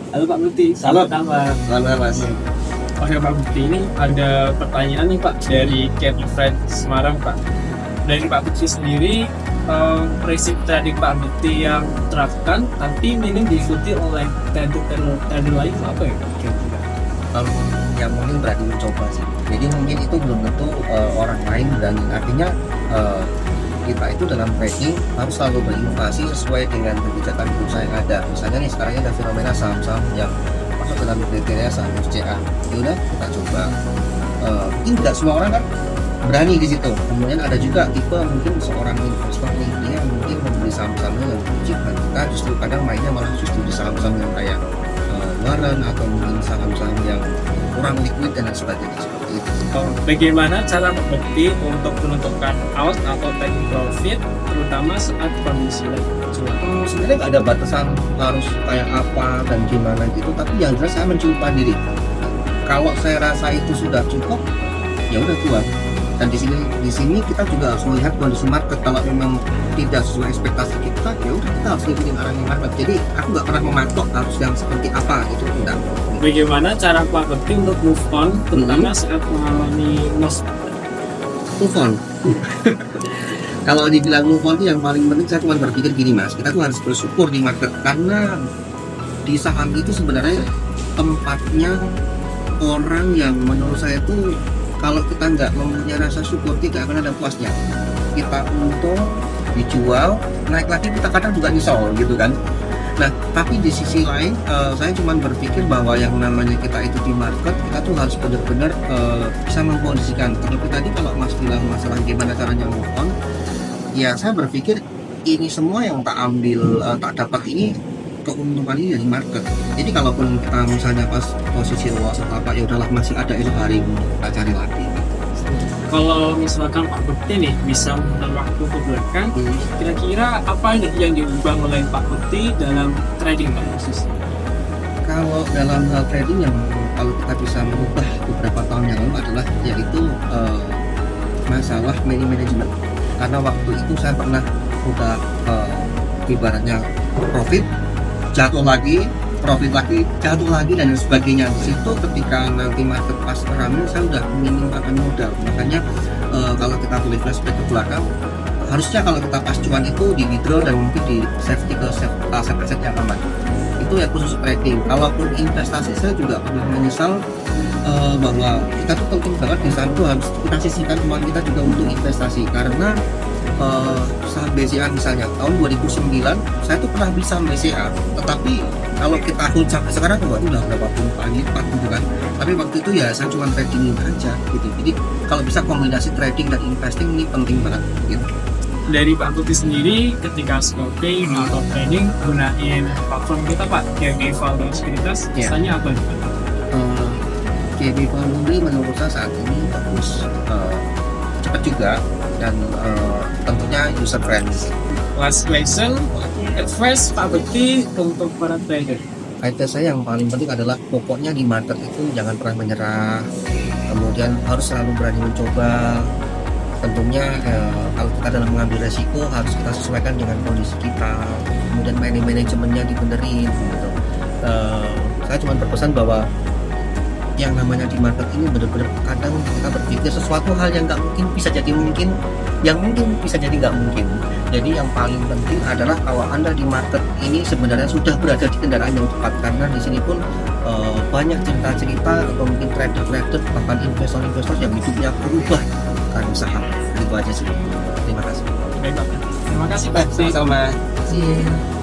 Halo Pak Bukti, Halo. selamat datang. Selamat Mas. Oke Pak Bukti, ini ada pertanyaan nih Pak dari Cat Friend Semarang Pak. Dari Pak Bukti sendiri, prinsip trading Pak Bukti yang terapkan tapi minim diikuti oleh trader lain apa ya Pak? Kira-kira? Yang mungkin berani mencoba sih. Jadi mungkin itu belum tentu orang lain berani. Artinya kita itu dalam trading harus selalu berinovasi sesuai dengan kebijakan perusahaan yang ada. Misalnya nih sekarang ada fenomena saham-saham yang masuk dalam kriteria saham FCA. Yaudah kita coba. Mungkin tidak semua orang kan berani di situ. Kemudian ada juga tipe mungkin seorang investor nih dia mungkin membeli saham-sahamnya yang kecil dan kita justru kadang mainnya malah justru di saham-saham yang kayak warren atau mungkin saham-saham yang kurang liquid dan lain sebagainya seperti itu. Bagaimana cara Pak Bukti untuk menentukan out atau taking profit, terutama saat kondisi lagi cuan? Sebenarnya nggak ada batasan harus kayak apa dan gimana gitu, tapi yang jelas saya mencukupi diri. Kalau saya rasa itu sudah cukup, ya udah keluar. Dan di sini kita juga harus melihat kondisi market. Kalau memang tidak sesuai ekspektasi kita, ya udah kita harus ikutin arahnya market. Jadi aku nggak pernah mematok harus yang seperti apa gitu, enggak. Bagaimana cara Pak Bukti untuk move on, terutama saat mengalami loss? Move on. Kalau dibilang move on itu yang paling penting, saya cuma berpikir gini Mas, kita tuh harus bersyukur di market karena di saham itu sebenarnya tempatnya orang yang menurut saya itu kalau kita nggak mempunyai rasa syukur tidak akan ada puasnya. Kita untung dijual naik lagi kita kadang juga nyesel gitu kan. Nah tapi di sisi lain saya cuma berpikir bahwa yang namanya kita itu di market kita tuh harus benar-benar bisa mengkondisikan. Terlebih tadi kalau Mas bilang masalah gimana caranya move on, ya saya berpikir ini semua yang tak ambil tak dapat ini keuntungan ini dari market. Jadi kalaupun kita misalnya pas posisi loss atau apa, ya udahlah masih ada esok hari kita cari lagi. Kalau misalkan Pak Bukti nih bisa memutar waktu ke belakang, kira-kira apa yang diubah oleh Pak Bukti dalam trading Pak khusus? Kalau dalam hal trading yang kalau kita bisa mengubah beberapa tahun yang lalu adalah yaitu masalah money management. Karena waktu itu saya pernah udah ibaratnya profit jatuh lagi, profit lagi, jatuh lagi dan sebagainya. Di situ ketika nanti market pas ramai saya udah minim akan modal. Makanya kalau kita boleh flashback ke belakang, harusnya kalau kita pas cuan itu di withdraw dan mungkin di safety ke aset yang aman. Itu ya khusus trading. Kalaupun investasi saya juga pernah menyesal bahwa kita tuh penting banget di sana tuh harus kita sisihkan uang kita juga untuk investasi karena saham BCA misalnya tahun 2009 saya tuh pernah beli saham BCA, tetapi kalau kita akun sampai sekarang udah berapa puluh kali lipat gitu kan. Tapi waktu itu ya saya cuma trading aja gitu. Jadi kalau bisa kombinasi trading dan investing ini penting banget gitu. Dari Pak Bukti sendiri ketika scalping atau trading gunain platform kita Pak yang evaluasi sekuritas, biasanya apa nih Pak? KB Foundry menurut saya saat ini bagus, cepat juga dan tentunya user friendly. Last question, advice Pak Bukti untuk para trader. Advice saya yang paling penting adalah pokoknya di market itu jangan pernah menyerah, kemudian harus selalu berani mencoba. Tentunya kalau kita dalam mengambil resiko harus kita sesuaikan dengan kondisi kita, kemudian manajemennya dibenerin gitu. Saya cuma berpesan bahwa yang namanya di market ini benar-benar kadang kita berpikir sesuatu hal yang nggak mungkin bisa jadi mungkin, yang mungkin bisa jadi nggak mungkin. Jadi yang paling penting adalah kalau Anda di market ini sebenarnya sudah berada di kendaraan yang tepat, karena di sini pun banyak cerita-cerita atau mungkin trader-trader bahkan investor-investor yang hidupnya berubah karena saham. Itu aja sih. Terima kasih. Baik Pak. Terima kasih Pak. Sama-sama. See you.